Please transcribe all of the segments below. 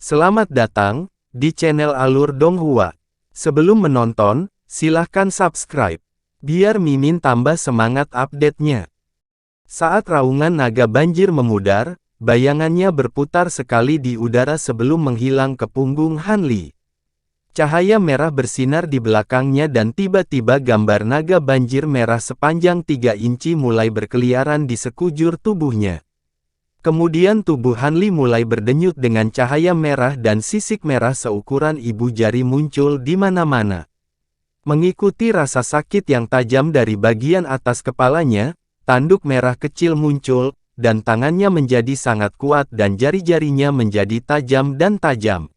Selamat datang di channel Alur Donghua. Sebelum menonton, silahkan subscribe, biar Mimin tambah semangat update-nya. Saat raungan naga banjir memudar, bayangannya berputar sekali di udara sebelum menghilang ke punggung Hanli. Cahaya merah bersinar di belakangnya dan tiba-tiba gambar naga banjir merah sepanjang 3 inci mulai berkeliaran di sekujur tubuhnya. Kemudian tubuh Hanli mulai berdenyut dengan cahaya merah dan sisik merah seukuran ibu jari muncul di mana-mana. Mengikuti rasa sakit yang tajam dari bagian atas kepalanya, tanduk merah kecil muncul, dan tangannya menjadi sangat kuat dan jari-jarinya menjadi tajam dan tajam.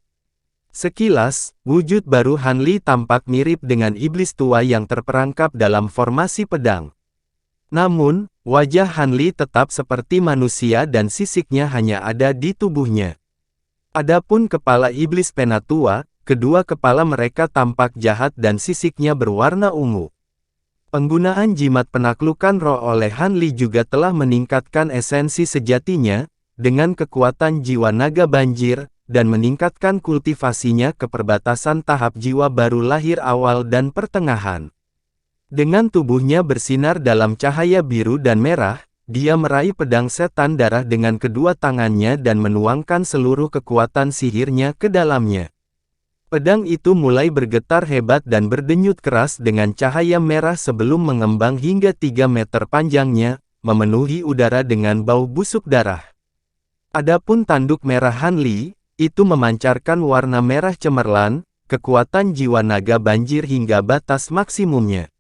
Sekilas, wujud baru Hanli tampak mirip dengan iblis tua yang terperangkap dalam formasi pedang. Namun, wajah Hanli tetap seperti manusia dan sisiknya hanya ada di tubuhnya. Adapun kepala iblis Penatua, kedua kepala mereka tampak jahat dan sisiknya berwarna ungu. Penggunaan jimat penaklukan roh oleh Hanli juga telah meningkatkan esensi sejatinya, dengan kekuatan jiwa naga banjir, dan meningkatkan kultivasinya ke perbatasan tahap jiwa baru lahir awal dan pertengahan. Dengan tubuhnya bersinar dalam cahaya biru dan merah, dia meraih pedang setan darah dengan kedua tangannya dan menuangkan seluruh kekuatan sihirnya ke dalamnya. Pedang itu mulai bergetar hebat dan berdenyut keras dengan cahaya merah sebelum mengembang hingga 3 meter panjangnya, memenuhi udara dengan bau busuk darah. Adapun tanduk merah Hanli, itu memancarkan warna merah cemerlang, kekuatan jiwa naga banjir hingga batas maksimumnya.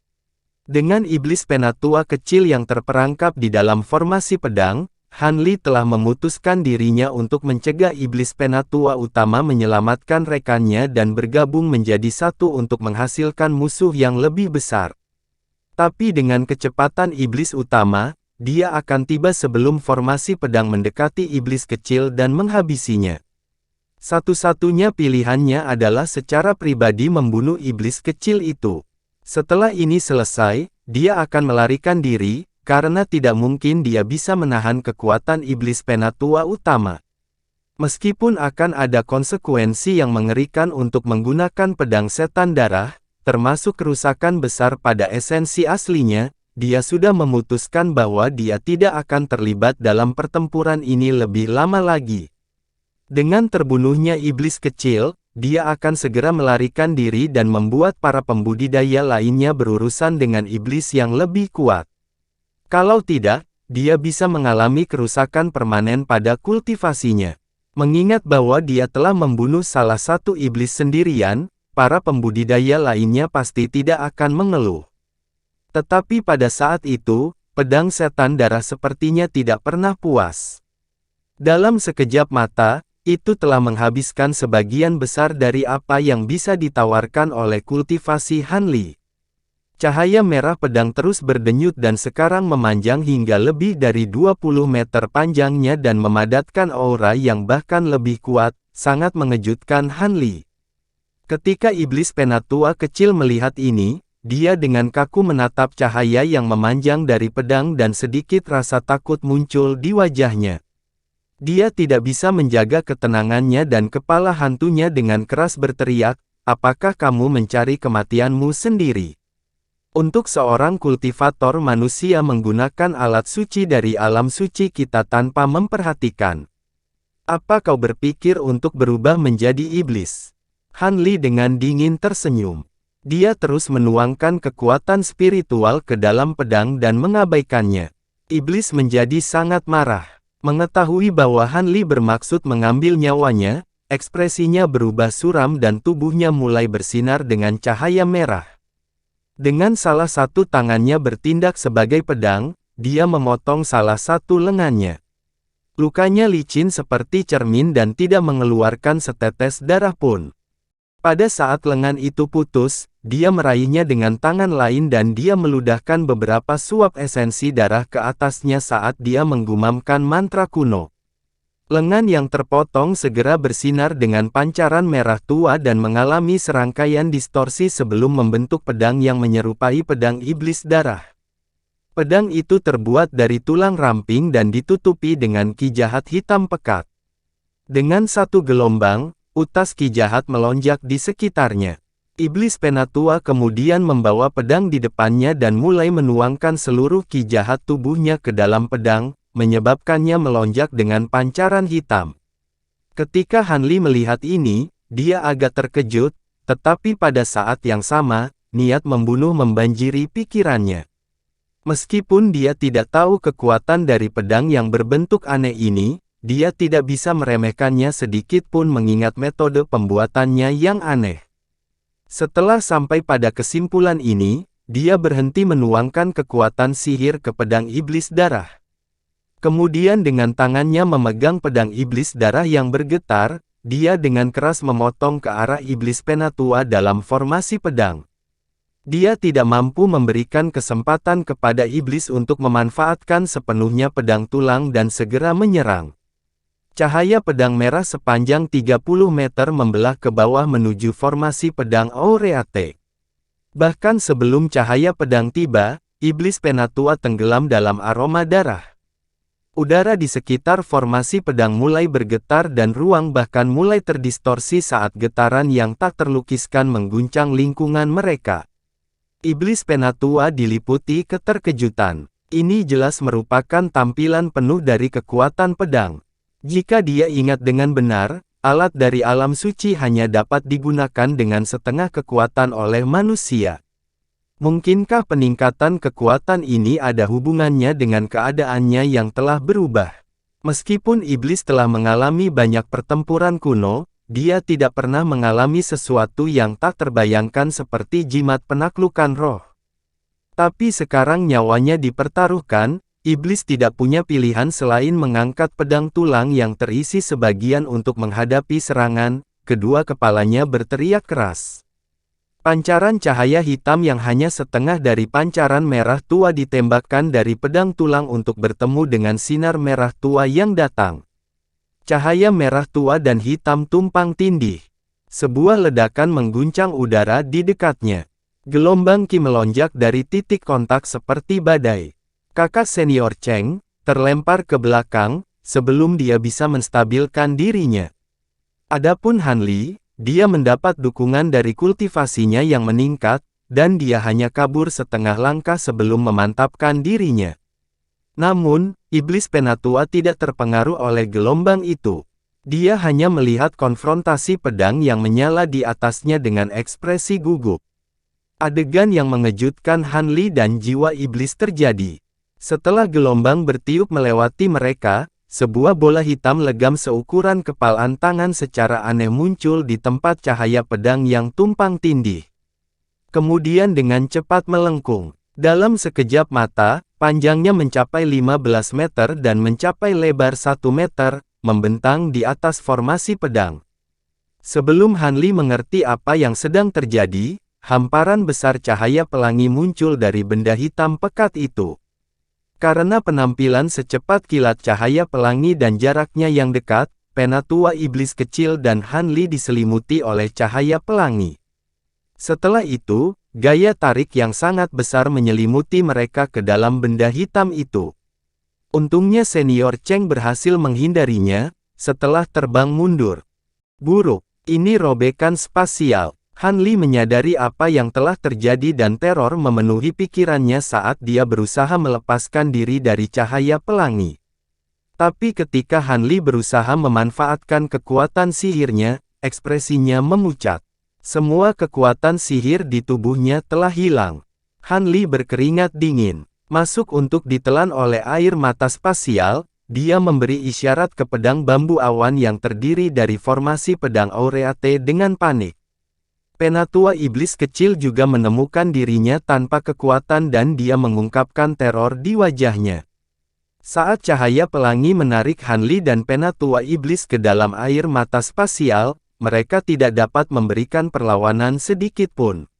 Dengan iblis Penatua kecil yang terperangkap di dalam formasi pedang, Hanli telah memutuskan dirinya untuk mencegah iblis Penatua utama menyelamatkan rekannya dan bergabung menjadi satu untuk menghasilkan musuh yang lebih besar. Tapi dengan kecepatan iblis utama, dia akan tiba sebelum formasi pedang mendekati iblis kecil dan menghabisinya. Satu-satunya pilihannya adalah secara pribadi membunuh iblis kecil itu. Setelah ini selesai, dia akan melarikan diri, karena tidak mungkin dia bisa menahan kekuatan iblis Penatua utama. Meskipun akan ada konsekuensi yang mengerikan untuk menggunakan pedang setan darah, termasuk kerusakan besar pada esensi aslinya, dia sudah memutuskan bahwa dia tidak akan terlibat dalam pertempuran ini lebih lama lagi. Dengan terbunuhnya iblis kecil, dia akan segera melarikan diri dan membuat para pembudidaya lainnya berurusan dengan iblis yang lebih kuat. Kalau tidak, dia bisa mengalami kerusakan permanen pada kultivasinya. Mengingat bahwa dia telah membunuh salah satu iblis sendirian, para pembudidaya lainnya pasti tidak akan mengeluh. Tetapi pada saat itu, pedang setan darah sepertinya tidak pernah puas. Dalam sekejap mata, itu telah menghabiskan sebagian besar dari apa yang bisa ditawarkan oleh kultivasi Hanli. Cahaya merah pedang terus berdenyut dan sekarang memanjang hingga lebih dari 20 meter panjangnya dan memadatkan aura yang bahkan lebih kuat, sangat mengejutkan Hanli. Ketika iblis Penatua kecil melihat ini, dia dengan kaku menatap cahaya yang memanjang dari pedang dan sedikit rasa takut muncul di wajahnya. Dia tidak bisa menjaga ketenangannya dan kepala hantunya dengan keras berteriak, "Apakah kamu mencari kematianmu sendiri?" Untuk seorang kultivator manusia menggunakan alat suci dari alam suci kita tanpa memperhatikan. Apa kau berpikir untuk berubah menjadi iblis? Hanli dengan dingin tersenyum. Dia terus menuangkan kekuatan spiritual ke dalam pedang dan mengabaikannya. Iblis menjadi sangat marah. Mengetahui bahwa Hanli bermaksud mengambil nyawanya, ekspresinya berubah suram dan tubuhnya mulai bersinar dengan cahaya merah. Dengan salah satu tangannya bertindak sebagai pedang, dia memotong salah satu lengannya. Lukanya licin seperti cermin dan tidak mengeluarkan setetes darah pun. Pada saat lengan itu putus, dia meraihnya dengan tangan lain dan dia meludahkan beberapa suap esensi darah ke atasnya saat dia menggumamkan mantra kuno. Lengan yang terpotong segera bersinar dengan pancaran merah tua dan mengalami serangkaian distorsi sebelum membentuk pedang yang menyerupai pedang iblis darah. Pedang itu terbuat dari tulang ramping dan ditutupi dengan ki jahat hitam pekat. Dengan satu gelombang, utas Ki jahat melonjak di sekitarnya. Iblis Penatua kemudian membawa pedang di depannya dan mulai menuangkan seluruh Ki jahat tubuhnya ke dalam pedang, menyebabkannya melonjak dengan pancaran hitam. Ketika Han Li melihat ini, dia agak terkejut, tetapi pada saat yang sama, niat membunuh membanjiri pikirannya. Meskipun dia tidak tahu kekuatan dari pedang yang berbentuk aneh ini, dia tidak bisa meremehkannya sedikit pun mengingat metode pembuatannya yang aneh. Setelah sampai pada kesimpulan ini, dia berhenti menuangkan kekuatan sihir ke pedang iblis darah. Kemudian dengan tangannya memegang pedang iblis darah yang bergetar, dia dengan keras memotong ke arah iblis Penatua dalam formasi pedang. Dia tidak mampu memberikan kesempatan kepada iblis untuk memanfaatkan sepenuhnya pedang tulang dan segera menyerang. Cahaya pedang merah sepanjang 30 meter membelah ke bawah menuju formasi pedang Aureate. Bahkan sebelum cahaya pedang tiba, iblis Penatua tenggelam dalam aroma darah. Udara di sekitar formasi pedang mulai bergetar dan ruang bahkan mulai terdistorsi saat getaran yang tak terlukiskan mengguncang lingkungan mereka. Iblis Penatua diliputi keterkejutan. Ini jelas merupakan tampilan penuh dari kekuatan pedang. Jika dia ingat dengan benar, alat dari alam suci hanya dapat digunakan dengan setengah kekuatan oleh manusia. Mungkinkah peningkatan kekuatan ini ada hubungannya dengan keadaannya yang telah berubah? Meskipun iblis telah mengalami banyak pertempuran kuno, dia tidak pernah mengalami sesuatu yang tak terbayangkan seperti jimat penaklukan roh. Tapi sekarang nyawanya dipertaruhkan, iblis tidak punya pilihan selain mengangkat pedang tulang yang terisi sebagian untuk menghadapi serangan. Kedua kepalanya berteriak keras. Pancaran cahaya hitam yang hanya setengah dari pancaran merah tua ditembakkan dari pedang tulang untuk bertemu dengan sinar merah tua yang datang. Cahaya merah tua dan hitam tumpang tindih. Sebuah ledakan mengguncang udara di dekatnya. Gelombang Ki melonjak dari titik kontak seperti badai. Kakak senior Cheng terlempar ke belakang, sebelum dia bisa menstabilkan dirinya. Adapun Han Li, dia mendapat dukungan dari kultivasinya yang meningkat, dan dia hanya kabur setengah langkah sebelum memantapkan dirinya. Namun, iblis Penatua tidak terpengaruh oleh gelombang itu. Dia hanya melihat konfrontasi pedang yang menyala di atasnya dengan ekspresi gugup. Adegan yang mengejutkan Han Li dan jiwa iblis terjadi. Setelah gelombang bertiup melewati mereka, sebuah bola hitam legam seukuran kepalan tangan secara aneh muncul di tempat cahaya pedang yang tumpang tindih. Kemudian dengan cepat melengkung. Dalam sekejap mata, panjangnya mencapai 15 meter dan mencapai lebar 1 meter, membentang di atas formasi pedang. Sebelum Han Li mengerti apa yang sedang terjadi, hamparan besar cahaya pelangi muncul dari benda hitam pekat itu. Karena penampilan secepat kilat cahaya pelangi dan jaraknya yang dekat, Penatua iblis kecil dan Han Li diselimuti oleh cahaya pelangi. Setelah itu, gaya tarik yang sangat besar menyelimuti mereka ke dalam benda hitam itu. Untungnya senior Cheng berhasil menghindarinya, setelah terbang mundur. Buruk, ini robekan spasial. Han Li menyadari apa yang telah terjadi dan teror memenuhi pikirannya saat dia berusaha melepaskan diri dari cahaya pelangi. Tapi ketika Han Li berusaha memanfaatkan kekuatan sihirnya, ekspresinya memucat. Semua kekuatan sihir di tubuhnya telah hilang. Han Li berkeringat dingin. Masuk untuk ditelan oleh air mata spasial, dia memberi isyarat ke pedang bambu awan yang terdiri dari formasi pedang Aureate dengan panik. Penatua iblis kecil juga menemukan dirinya tanpa kekuatan dan dia mengungkapkan teror di wajahnya. Saat cahaya pelangi menarik Han Li dan Penatua iblis ke dalam air mata spasial, mereka tidak dapat memberikan perlawanan sedikit pun.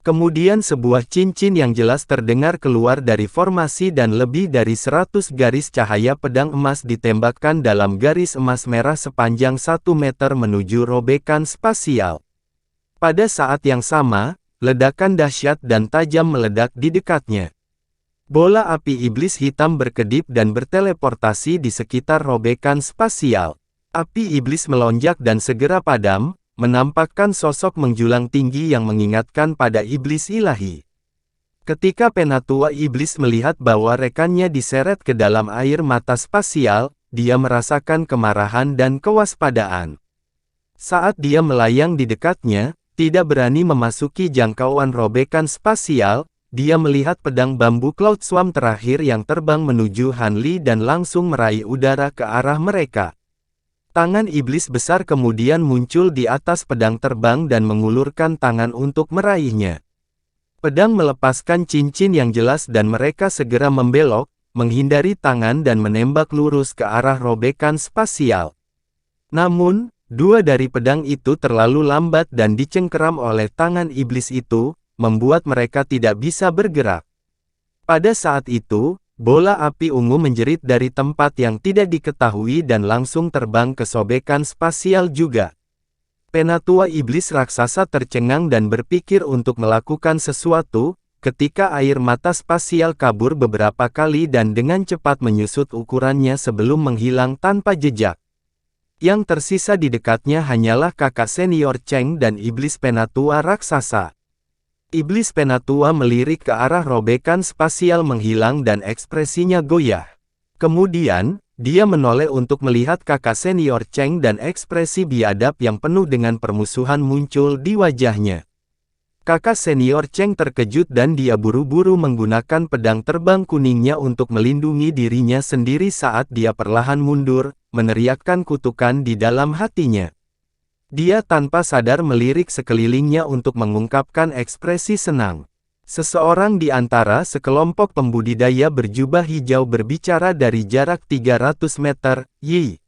Kemudian sebuah cincin yang jelas terdengar keluar dari formasi dan lebih dari 100 garis cahaya pedang emas ditembakkan dalam garis emas merah sepanjang 1 meter menuju robekan spasial. Pada saat yang sama, ledakan dahsyat dan tajam meledak di dekatnya. Bola api iblis hitam berkedip dan berteleportasi di sekitar robekan spasial. Api iblis melonjak dan segera padam, menampakkan sosok menjulang tinggi yang mengingatkan pada iblis ilahi. Ketika Penatua Iblis melihat bahwa rekannya diseret ke dalam air mata spasial, dia merasakan kemarahan dan kewaspadaan. Saat dia melayang di dekatnya, tidak berani memasuki jangkauan robekan spasial, dia melihat pedang bambu Cloud Swarm terakhir yang terbang menuju Han Li dan langsung meraih udara ke arah mereka. Tangan iblis besar kemudian muncul di atas pedang terbang dan mengulurkan tangan untuk meraihnya. Pedang melepaskan cincin yang jelas dan mereka segera membelok, menghindari tangan dan menembak lurus ke arah robekan spasial. Namun, dua dari pedang itu terlalu lambat dan dicengkeram oleh tangan iblis itu, membuat mereka tidak bisa bergerak. Pada saat itu, bola api ungu menjerit dari tempat yang tidak diketahui dan langsung terbang ke sobekan spasial juga. Penatua iblis raksasa tercengang dan berpikir untuk melakukan sesuatu, ketika air mata spasial kabur beberapa kali dan dengan cepat menyusut ukurannya sebelum menghilang tanpa jejak. Yang tersisa di dekatnya hanyalah kakak senior Cheng dan iblis penatua raksasa. Iblis penatua melirik ke arah robekan spasial menghilang dan ekspresinya goyah. Kemudian, dia menoleh untuk melihat kakak senior Cheng dan ekspresi biadab yang penuh dengan permusuhan muncul di wajahnya. Kakak senior Cheng terkejut dan dia buru-buru menggunakan pedang terbang kuningnya untuk melindungi dirinya sendiri saat dia perlahan mundur, meneriakkan kutukan di dalam hatinya. Dia tanpa sadar melirik sekelilingnya untuk mengungkapkan ekspresi senang. Seseorang di antara sekelompok pembudidaya berjubah hijau berbicara dari jarak 300 meter, "Yi,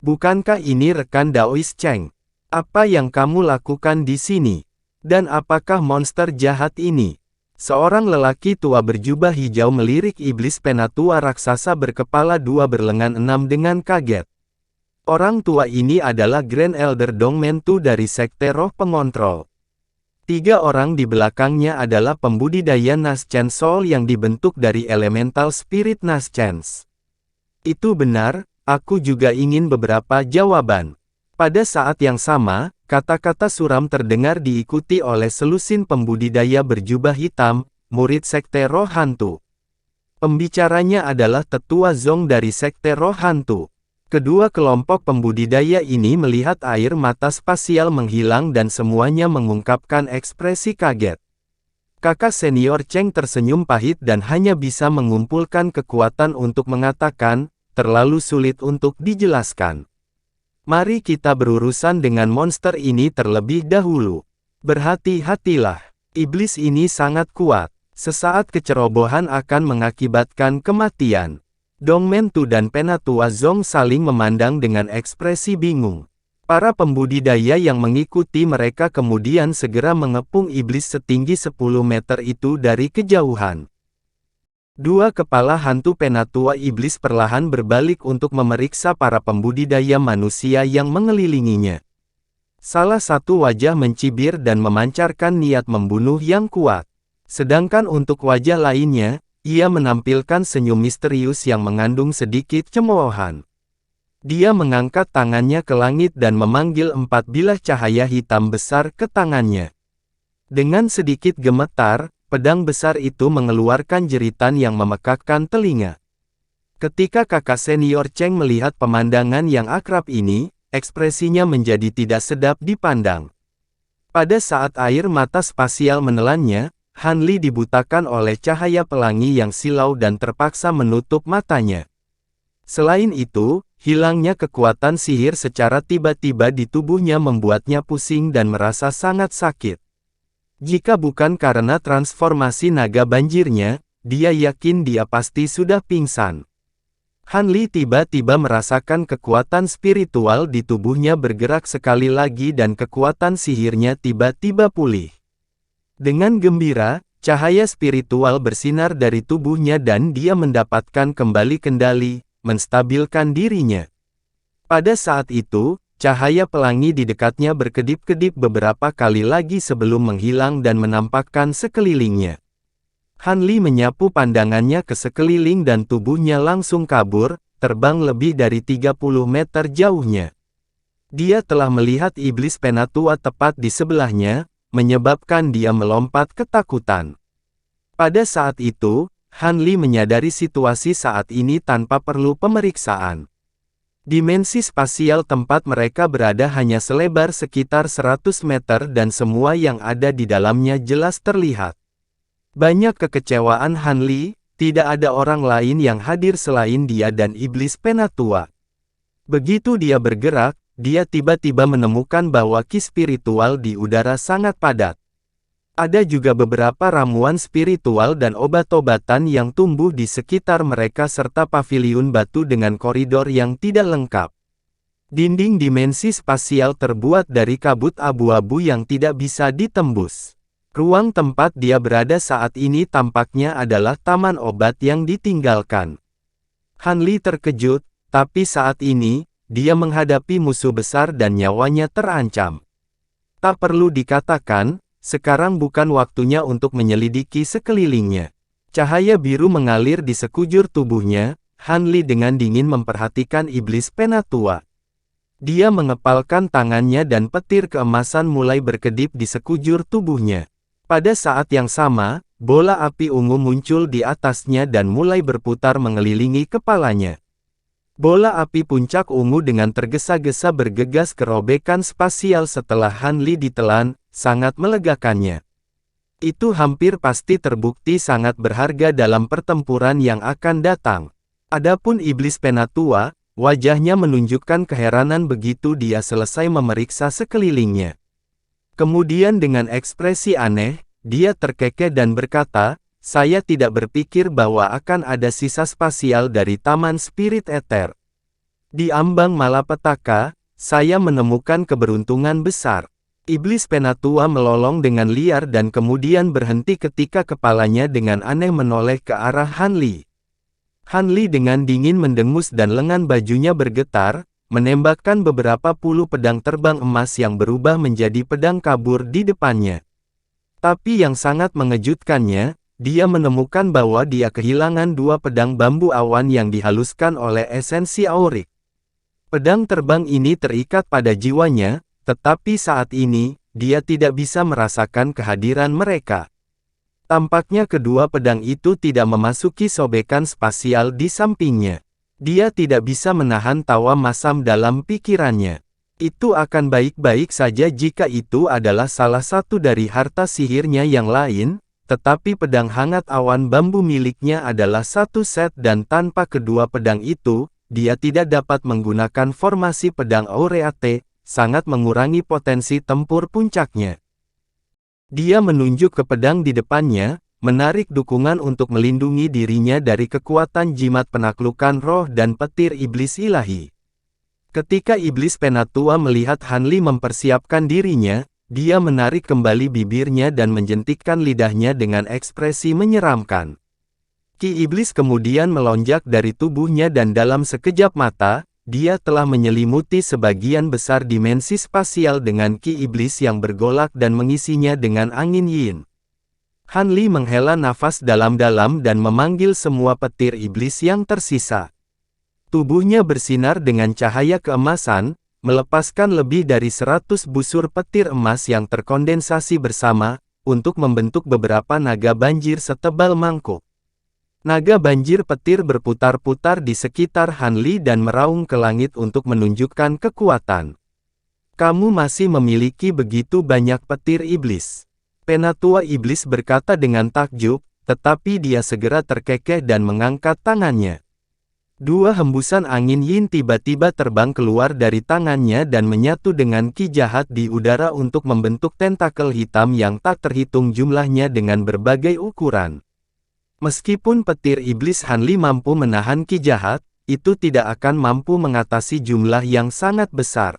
bukankah ini rekan Daois Cheng? Apa yang kamu lakukan di sini? Dan apakah monster jahat ini?" Seorang lelaki tua berjubah hijau melirik iblis penatua raksasa berkepala dua berlengan 6 dengan kaget. Orang tua ini adalah Grand Elder Dongmentu dari Sekte Roh Pengontrol. Tiga orang di belakangnya adalah pembudidaya Naschan Soul yang dibentuk dari elemental spirit Naschans. Itu benar, aku juga ingin beberapa jawaban. Pada saat yang sama, kata-kata suram terdengar diikuti oleh selusin pembudidaya berjubah hitam, murid Sekte Roh Hantu. Pembicaranya adalah Tetua Zong dari Sekte Roh Hantu. Kedua kelompok pembudidaya ini melihat air mata spasial menghilang dan semuanya mengungkapkan ekspresi kaget. Kakak senior Cheng tersenyum pahit dan hanya bisa mengumpulkan kekuatan untuk mengatakan, terlalu sulit untuk dijelaskan. Mari kita berurusan dengan monster ini terlebih dahulu. Berhati-hatilah, iblis ini sangat kuat. Sesaat kecerobohan akan mengakibatkan kematian. Dongmentu dan Penatua Zong saling memandang dengan ekspresi bingung. Para pembudidaya yang mengikuti mereka kemudian segera mengepung iblis setinggi 10 meter itu dari kejauhan. Dua kepala hantu Penatua iblis perlahan berbalik untuk memeriksa para pembudidaya manusia yang mengelilinginya. Salah satu wajah mencibir dan memancarkan niat membunuh yang kuat. Sedangkan untuk wajah lainnya, ia menampilkan senyum misterius yang mengandung sedikit cemoohan. Dia mengangkat tangannya ke langit dan memanggil 4 bilah cahaya hitam besar ke tangannya. Dengan sedikit gemetar, pedang besar itu mengeluarkan jeritan yang memekakkan telinga. Ketika kakak senior Cheng melihat pemandangan yang akrab ini, ekspresinya menjadi tidak sedap dipandang. Pada saat air mata spasial menelannya, Han Li dibutakan oleh cahaya pelangi yang silau dan terpaksa menutup matanya. Selain itu, hilangnya kekuatan sihir secara tiba-tiba di tubuhnya membuatnya pusing dan merasa sangat sakit. Jika bukan karena transformasi naga banjirnya, dia yakin dia pasti sudah pingsan. Han Li tiba-tiba merasakan kekuatan spiritual di tubuhnya bergerak sekali lagi dan kekuatan sihirnya tiba-tiba pulih. Dengan gembira, cahaya spiritual bersinar dari tubuhnya dan dia mendapatkan kembali kendali, menstabilkan dirinya. Pada saat itu, cahaya pelangi di dekatnya berkedip-kedip beberapa kali lagi sebelum menghilang dan menampakkan sekelilingnya. Han Li menyapu pandangannya ke sekeliling dan tubuhnya langsung kabur, terbang lebih dari 30 meter jauhnya. Dia telah melihat iblis penatua tepat di sebelahnya, menyebabkan dia melompat ketakutan. Pada saat itu, Han Li menyadari situasi saat ini tanpa perlu pemeriksaan. Dimensi spasial tempat mereka berada hanya selebar sekitar 100 meter dan semua yang ada di dalamnya jelas terlihat. Banyak kekecewaan Han Li, tidak ada orang lain yang hadir selain dia dan iblis penatua. Begitu dia bergerak, dia tiba-tiba menemukan bahwa ki spiritual di udara sangat padat. Ada juga beberapa ramuan spiritual dan obat-obatan yang tumbuh di sekitar mereka serta paviliun batu dengan koridor yang tidak lengkap. Dinding dimensi spasial terbuat dari kabut abu-abu yang tidak bisa ditembus. Ruang tempat dia berada saat ini tampaknya adalah taman obat yang ditinggalkan. Han Li terkejut, tapi saat ini, dia menghadapi musuh besar dan nyawanya terancam. Tak perlu dikatakan, sekarang bukan waktunya untuk menyelidiki sekelilingnya. Cahaya biru mengalir di sekujur tubuhnya, Han Li dengan dingin memperhatikan iblis penatua. Dia mengepalkan tangannya dan petir keemasan mulai berkedip di sekujur tubuhnya. Pada saat yang sama, bola api ungu muncul di atasnya dan mulai berputar mengelilingi kepalanya. Bola api puncak ungu dengan tergesa-gesa bergegas ke robekan spasial setelah Han Li ditelan, sangat melegakannya. Itu hampir pasti terbukti sangat berharga dalam pertempuran yang akan datang. Adapun iblis penatua, wajahnya menunjukkan keheranan begitu dia selesai memeriksa sekelilingnya. Kemudian dengan ekspresi aneh, dia terkekeh dan berkata, "Saya tidak berpikir bahwa akan ada sisa spasial dari Taman Spirit Ether. Di ambang malapetaka, saya menemukan keberuntungan besar." Iblis penatua melolong dengan liar dan kemudian berhenti ketika kepalanya dengan aneh menoleh ke arah Han Li. Han Li dengan dingin mendengus dan lengan bajunya bergetar, menembakkan beberapa puluh pedang terbang emas yang berubah menjadi pedang kabur di depannya. Tapi yang sangat mengejutkannya, dia menemukan bahwa dia kehilangan dua pedang bambu awan yang dihaluskan oleh esensi aurik. Pedang terbang ini terikat pada jiwanya, tetapi saat ini, dia tidak bisa merasakan kehadiran mereka. Tampaknya kedua pedang itu tidak memasuki sobekan spasial di sampingnya. Dia tidak bisa menahan tawa masam dalam pikirannya. Itu akan baik-baik saja jika itu adalah salah satu dari harta sihirnya yang lain, tetapi pedang hangat awan bambu miliknya adalah satu set dan tanpa kedua pedang itu, dia tidak dapat menggunakan formasi pedang Aureate, sangat mengurangi potensi tempur puncaknya. Dia menunjuk ke pedang di depannya, menarik dukungan untuk melindungi dirinya dari kekuatan jimat penaklukan roh dan petir iblis ilahi. Ketika iblis penatua melihat Han Li mempersiapkan dirinya, dia menarik kembali bibirnya dan menjentikkan lidahnya dengan ekspresi menyeramkan. Ki iblis kemudian melonjak dari tubuhnya dan dalam sekejap mata, dia telah menyelimuti sebagian besar dimensi spasial dengan ki iblis yang bergolak dan mengisinya dengan angin yin. Han Li menghela nafas dalam-dalam dan memanggil semua petir iblis yang tersisa. Tubuhnya bersinar dengan cahaya keemasan, melepaskan lebih dari 100 busur petir emas yang terkondensasi bersama, untuk membentuk beberapa naga banjir setebal mangkuk. Naga banjir petir berputar-putar di sekitar Han Li dan meraung ke langit untuk menunjukkan kekuatan. "Kamu masih memiliki begitu banyak petir iblis?" Penatua iblis berkata dengan takjub, tetapi dia segera terkekeh dan mengangkat tangannya. Dua hembusan angin yin tiba-tiba terbang keluar dari tangannya dan menyatu dengan ki jahat di udara untuk membentuk tentakel hitam yang tak terhitung jumlahnya dengan berbagai ukuran. Meskipun petir iblis Han Li mampu menahan ki jahat, itu tidak akan mampu mengatasi jumlah yang sangat besar.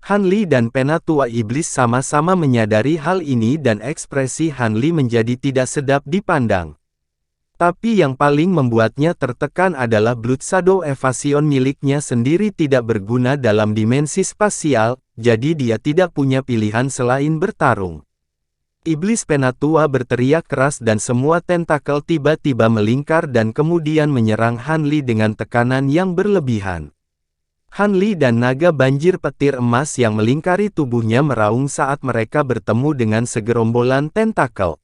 Han Li dan penatua iblis sama-sama menyadari hal ini dan ekspresi Han Li menjadi tidak sedap dipandang. Tapi yang paling membuatnya tertekan adalah Blood Shadow Evasion miliknya sendiri tidak berguna dalam dimensi spasial, jadi dia tidak punya pilihan selain bertarung. Iblis Penatua berteriak keras dan semua tentakel tiba-tiba melingkar dan kemudian menyerang Han Li dengan tekanan yang berlebihan. Han Li dan naga banjir petir emas yang melingkari tubuhnya meraung saat mereka bertemu dengan segerombolan tentakel.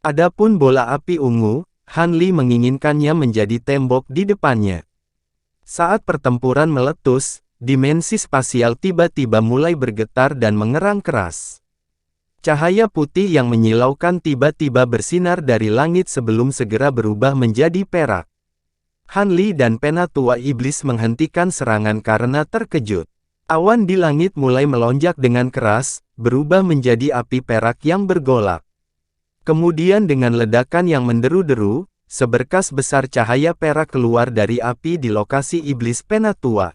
Adapun bola api ungu, Han Li menginginkannya menjadi tembok di depannya. Saat pertempuran meletus, dimensi spasial tiba-tiba mulai bergetar dan mengerang keras. Cahaya putih yang menyilaukan tiba-tiba bersinar dari langit sebelum segera berubah menjadi perak. Han Li dan Penatua Iblis menghentikan serangan karena terkejut. Awan di langit mulai melonjak dengan keras, berubah menjadi api perak yang bergolak. Kemudian dengan ledakan yang menderu-deru, seberkas besar cahaya perak keluar dari api di lokasi Iblis Penatua.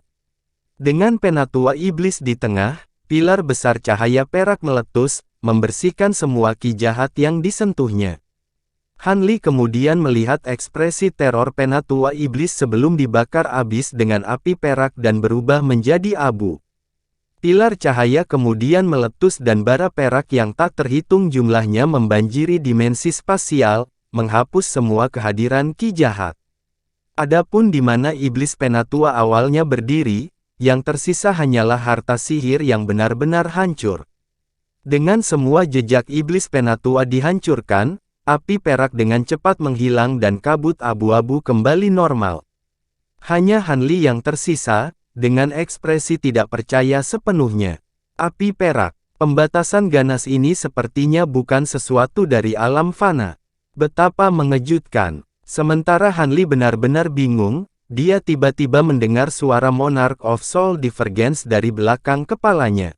Dengan Penatua Iblis di tengah, pilar besar cahaya perak meletus, membersihkan semua ki jahat yang disentuhnya. Han Li kemudian melihat ekspresi teror Penatua Iblis sebelum dibakar habis dengan api perak dan berubah menjadi abu. Pilar cahaya kemudian meletus dan bara perak yang tak terhitung jumlahnya membanjiri dimensi spasial, menghapus semua kehadiran ki jahat. Adapun di mana Iblis Penatua awalnya berdiri, yang tersisa hanyalah harta sihir yang benar-benar hancur. Dengan semua jejak Iblis Penatua dihancurkan, api perak dengan cepat menghilang dan kabut abu-abu kembali normal. Hanya Han Li yang tersisa, dengan ekspresi tidak percaya sepenuhnya. Api perak, pembatasan ganas ini sepertinya bukan sesuatu dari alam fana. Betapa mengejutkan. Sementara Han Li benar-benar bingung, dia tiba-tiba mendengar suara Monarch of Soul Divergence dari belakang kepalanya.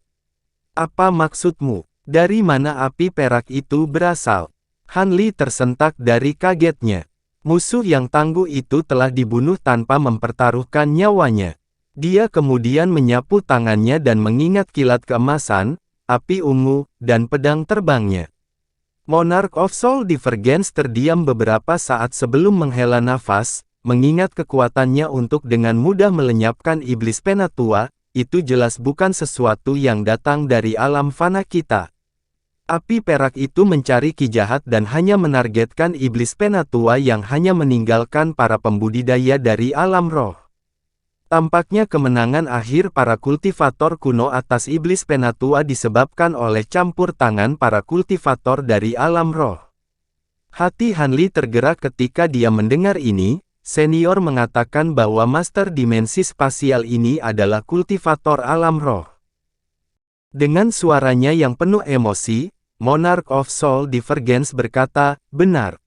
Apa maksudmu? Dari mana api perak itu berasal? Han Li tersentak dari kagetnya. Musuh yang tangguh itu telah dibunuh tanpa mempertaruhkan nyawanya. Dia kemudian menyapu tangannya dan mengingat kilat keemasan, api ungu, dan pedang terbangnya. Monarch of Soul Divergence terdiam beberapa saat sebelum menghela nafas, mengingat kekuatannya untuk dengan mudah melenyapkan Iblis Penatua. Itu jelas bukan sesuatu yang datang dari alam fana kita. Api perak itu mencari ki jahat dan hanya menargetkan Iblis Penatua yang hanya meninggalkan para pembudidaya dari alam roh. Tampaknya kemenangan akhir para kultivator kuno atas Iblis Penatua disebabkan oleh campur tangan para kultivator dari alam roh. Hati Han Li tergerak ketika dia mendengar ini. Senior mengatakan bahwa master dimensi spasial ini adalah kultivator alam roh. Dengan suaranya yang penuh emosi, Monarch of Soul Divergence berkata, "Benar.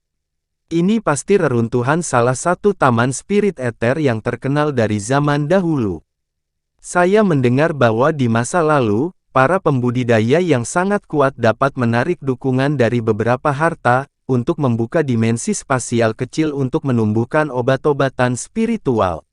Ini pasti reruntuhan salah satu taman spirit ether yang terkenal dari zaman dahulu. Saya mendengar bahwa di masa lalu, para pembudidaya yang sangat kuat dapat menarik dukungan dari beberapa harta, untuk membuka dimensi spasial kecil untuk menumbuhkan obat-obatan spiritual.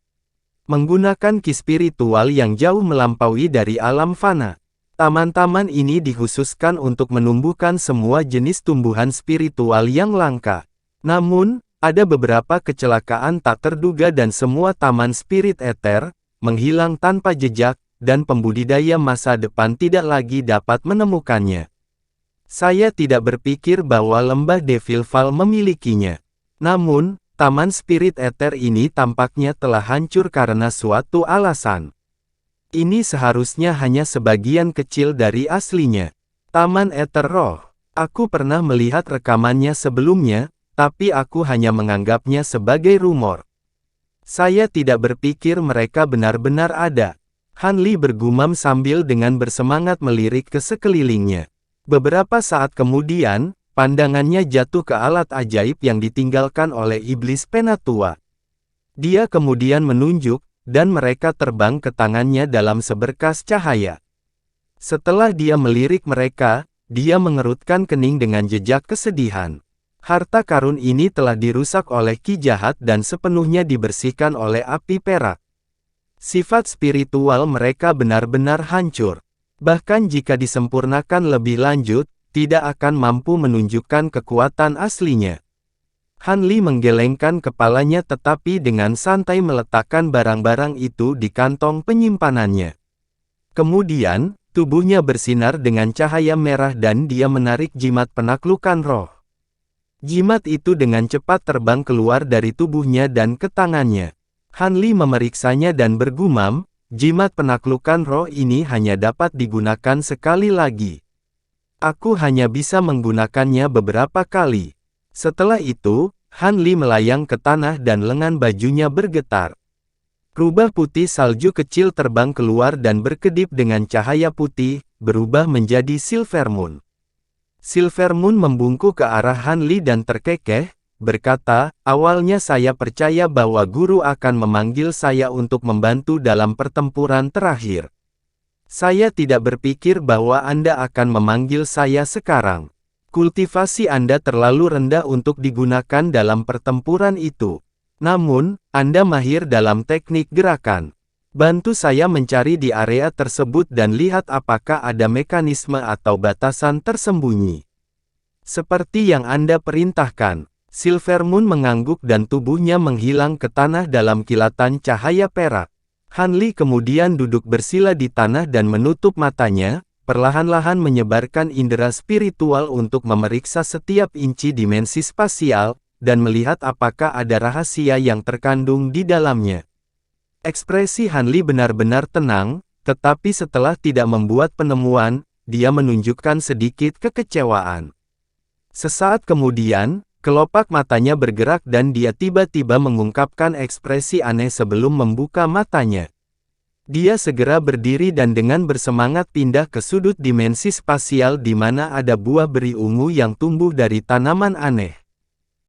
Menggunakan ki spiritual yang jauh melampaui dari alam fana. Taman-taman ini dikhususkan untuk menumbuhkan semua jenis tumbuhan spiritual yang langka. Namun, ada beberapa kecelakaan tak terduga dan semua taman spirit ether, menghilang tanpa jejak, dan pembudidaya masa depan tidak lagi dapat menemukannya. Saya tidak berpikir bahwa lembah Devil Fall memilikinya. Namun, taman spirit ether ini tampaknya telah hancur karena suatu alasan. Ini seharusnya hanya sebagian kecil dari aslinya. Taman ether roh. Aku pernah melihat rekamannya sebelumnya, tapi aku hanya menganggapnya sebagai rumor. Saya tidak berpikir mereka benar-benar ada. Han Li bergumam sambil dengan bersemangat melirik ke sekelilingnya. Beberapa saat kemudian, pandangannya jatuh ke alat ajaib yang ditinggalkan oleh Iblis Penatua. Dia kemudian menunjuk, dan mereka terbang ke tangannya dalam seberkas cahaya. Setelah dia melirik mereka, dia mengerutkan kening dengan jejak kesedihan. Harta karun ini telah dirusak oleh ki jahat dan sepenuhnya dibersihkan oleh api perak. Sifat spiritual mereka benar-benar hancur. Bahkan jika disempurnakan lebih lanjut, tidak akan mampu menunjukkan kekuatan aslinya. Han Li menggelengkan kepalanya tetapi dengan santai meletakkan barang-barang itu di kantong penyimpanannya. Kemudian, Tubuhnya bersinar dengan cahaya merah dan dia menarik jimat penaklukan roh. Jimat itu dengan cepat terbang keluar dari tubuhnya dan ke tangannya. Han Li memeriksanya dan bergumam, jimat penaklukan roh ini hanya dapat digunakan sekali lagi. Aku hanya bisa menggunakannya beberapa kali. Setelah itu, Han Li melayang ke tanah dan lengan bajunya bergetar. Rubah putih salju kecil terbang keluar dan berkedip dengan cahaya putih, berubah menjadi Silver Moon. Silver Moon membungkuk ke arah Han Li dan terkekeh, berkata, awalnya saya percaya bahwa guru akan memanggil saya untuk membantu dalam pertempuran terakhir. Saya tidak berpikir bahwa Anda akan memanggil saya sekarang. Kultivasi Anda terlalu rendah untuk digunakan dalam pertempuran itu. Namun, Anda mahir dalam teknik gerakan. Bantu saya mencari di area tersebut dan lihat apakah ada mekanisme atau batasan tersembunyi. Seperti yang Anda perintahkan. Silver Moon mengangguk dan tubuhnya menghilang ke tanah dalam kilatan cahaya perak. Han Li kemudian duduk bersila di tanah dan menutup matanya, perlahan-lahan menyebarkan indera spiritual untuk memeriksa setiap inci dimensi spasial, dan melihat apakah ada rahasia yang terkandung di dalamnya. Ekspresi Han Li benar-benar tenang, tetapi setelah tidak membuat penemuan, dia menunjukkan sedikit kekecewaan. Sesaat kemudian, kelopak matanya bergerak dan dia tiba-tiba mengungkapkan ekspresi aneh sebelum membuka matanya. Dia segera berdiri dan dengan bersemangat pindah ke sudut dimensi spasial di mana ada buah beri ungu yang tumbuh dari tanaman aneh.